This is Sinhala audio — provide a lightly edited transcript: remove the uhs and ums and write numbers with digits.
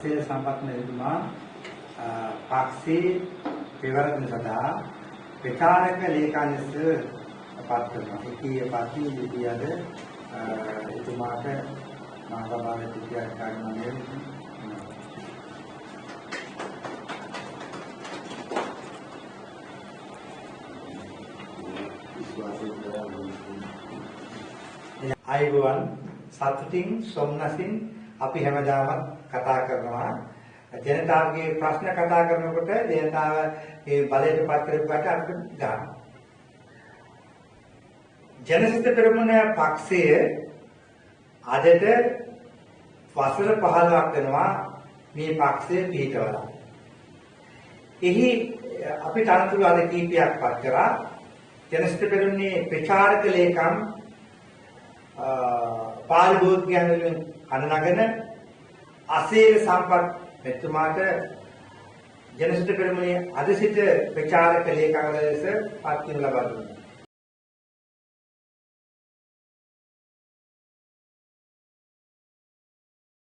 සම්පත්තිතුමා පක්ෂේ පෙරවරන සදා ප්‍රචාරක ලේකම් ලෙස පත් කරනවා. ඒකේ පස්සේ ලිපියද එතුමාට මහසභාවේ ලිපියක් ගන්නනේ. අයුවන් සතුටින් සොම්නසින් අපි හැමදාම කතා කරනවා. ජනතාවගේ ප්‍රශ්න කතා කරනකොට ජනතාව ඒ බලයට පත් කරපුවාට අපිට ගන්න. ජනසිත පෙරමුණ පක්ෂය අදට වසර 15ක් වෙනවා මේ පක්ෂය පිහිටවලා. එහි අපි තරතුරු අද කීපයක් පත් කරා. ජනසිත පෙරමුණේ ප්‍රචාරක ලේකම් පාරිභෝගිකයන් වලින් අනනගෙන අසීල සම්පත් මෙතුමාට ජනසිත පෙරමුණේ අද සිට ප්‍රචාරක ලේකම් ලෙස පත් වෙන ලබා දුන්නා.